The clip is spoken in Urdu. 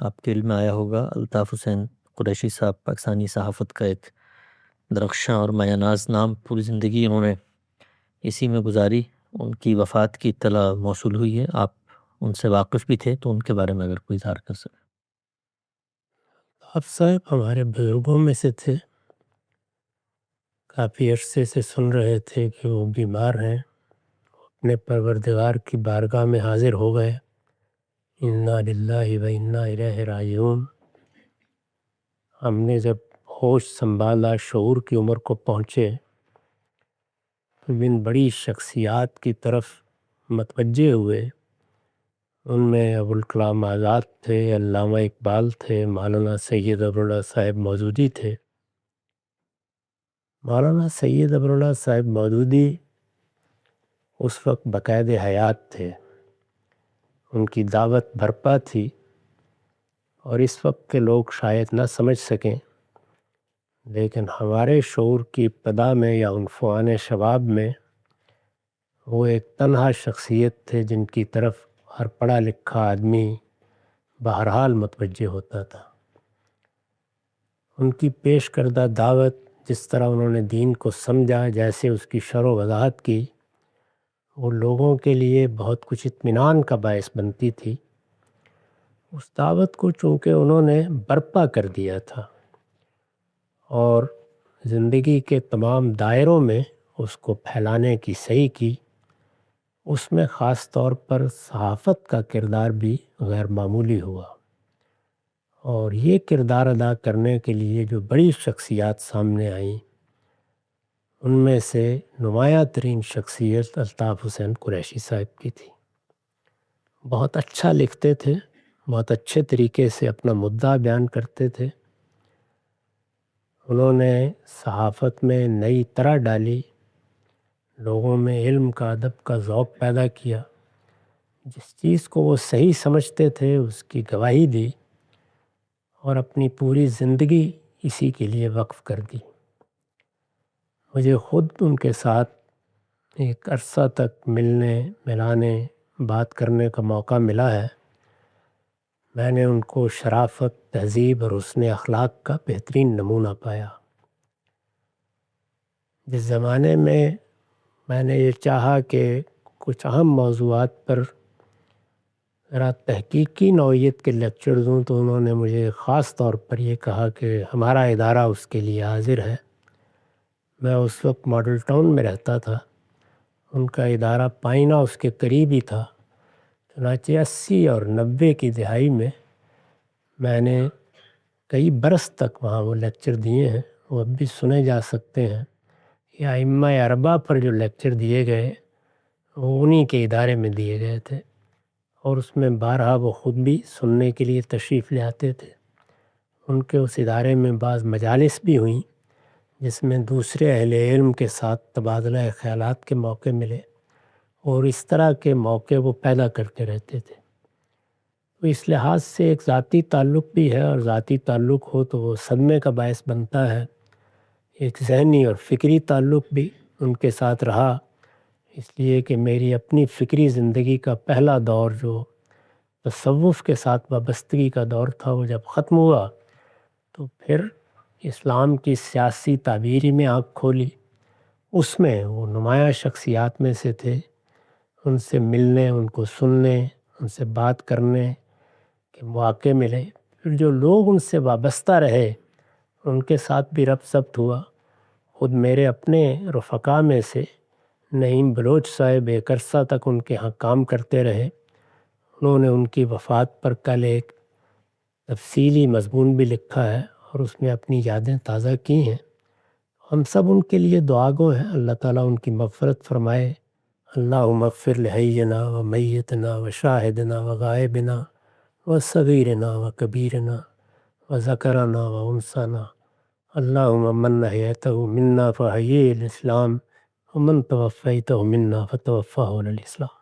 آپ کے علم میں آیا ہوگا الطاف حسین قریشی صاحب پاکستانی صحافت کا ایک درخشاں اور مایہ ناز نام، پوری زندگی انہوں نے اسی میں گزاری. ان کی وفات کی اطلاع موصول ہوئی ہے. آپ ان سے واقف بھی تھے تو ان کے بارے میں اگر کوئی اظہار کر سکیں. آپ صاحب ہمارے بزرگوں میں سے تھے. کافی عرصے سے سن رہے تھے کہ وہ بیمار ہیں. اپنے پروردگار کی بارگاہ میں حاضر ہو گئے. انا للہ و انا الیہ راجعون. ہم نے جب ہوش سنبھالا، شعور کی عمر کو پہنچے، تو ان بڑی شخصیات کی طرف متوجہ ہوئے. ان میں ابوالکلام آزاد تھے، علامہ اقبال تھے، مولانا سید ابواللہ صاحب مودودی تھے. مولانا سید ابواللہ صاحب مودودی اس وقت بقید حیات تھے. ان کی دعوت بھرپا تھی اور اس وقت کے لوگ شاید نہ سمجھ سکیں، لیکن ہمارے شعور کی ابتدا میں یا عنفوان شباب میں وہ ایک تنہا شخصیت تھے جن کی طرف ہر پڑھا لکھا آدمی بہرحال متوجہ ہوتا تھا. ان کی پیش کردہ دعوت، جس طرح انہوں نے دین کو سمجھا، جیسے اس کی شرح و وضاحت کی، وہ لوگوں کے لیے بہت کچھ اطمینان کا باعث بنتی تھی. اس دعوت کو چونکہ انہوں نے برپا کر دیا تھا اور زندگی کے تمام دائروں میں اس کو پھیلانے کی سعی کی، اس میں خاص طور پر صحافت کا کردار بھی غیر معمولی ہوا. اور یہ کردار ادا کرنے کے لیے جو بڑی شخصیات سامنے آئیں، ان میں سے نمایاں ترین شخصیت الطاف حسین قریشی صاحب کی تھی. بہت اچھا لکھتے تھے، بہت اچھے طریقے سے اپنا مدعا بیان کرتے تھے. انہوں نے صحافت میں نئی طرح ڈالی، لوگوں میں علم کا، ادب کا ذوق پیدا کیا. جس چیز کو وہ صحیح سمجھتے تھے اس کی گواہی دی اور اپنی پوری زندگی اسی کے لیے وقف کر دی. مجھے خود ان کے ساتھ ایک عرصہ تک ملنے، ملانے، بات کرنے کا موقع ملا ہے. میں نے ان کو شرافت، تہذیب اور حسن اخلاق کا بہترین نمونہ پایا. جس زمانے میں نے یہ چاہا کہ کچھ اہم موضوعات پر ذرا تحقیقی نوعیت کے لیکچر دوں، تو انہوں نے مجھے خاص طور پر یہ کہا کہ ہمارا ادارہ اس کے لیے حاضر ہے. میں اس وقت ماڈل ٹاؤن میں رہتا تھا، ان کا ادارہ پائنا اس کے قریب ہی تھا. چنانچہ 80 اور 90 کی دہائی میں نے کئی برس تک وہاں وہ لیکچر دیے ہیں. وہ اب بھی سنے جا سکتے ہیں. یا ائمہ اربعہ پر جو لیکچر دیے گئے وہ انہی کے ادارے میں دیے گئے تھے، اور اس میں بارہا وہ خود بھی سننے کے لیے تشریف لے آتے تھے. ان کے اس ادارے میں بعض مجالس بھی ہوئیں جس میں دوسرے اہل علم کے ساتھ تبادلہ خیالات کے موقع ملے، اور اس طرح کے موقع وہ پیدا کرتے رہتے تھے. تو اس لحاظ سے ایک ذاتی تعلق بھی ہے، اور ذاتی تعلق ہو تو وہ صدمے کا باعث بنتا ہے. ایک ذہنی اور فکری تعلق بھی ان کے ساتھ رہا، اس لیے کہ میری اپنی فکری زندگی کا پہلا دور جو تصوف کے ساتھ وابستگی کا دور تھا، وہ جب ختم ہوا تو پھر اسلام کی سیاسی تعبیری میں آنکھ کھولی. اس میں وہ نمایاں شخصیات میں سے تھے. ان سے ملنے، ان کو سننے، ان سے بات کرنے کے مواقع ملے. پھر جو لوگ ان سے وابستہ رہے ان کے ساتھ بھی ربط ثبت ہوا. خود میرے اپنے رفقا میں سے نعیم بلوچ صاحب ایک عرصہ تک ان کے ہاں کام کرتے رہے. انہوں نے ان کی وفات پر کل ایک تفصیلی مضمون بھی لکھا ہے اور اس میں اپنی یادیں تازہ کی ہیں. ہم سب ان کے لیے دعا گو ہیں. اللہ تعالیٰ ان کی مغفرت فرمائے. اللہم اغفر لحینا و میتنا و شاہدنا و غائبنا و صغیرنا و کبیرنا و ذکرنا و انسانا. اللہم من احییتہ منا فحیی الاسلام ومن توفیتہ منا فتوفہ علی الاسلام.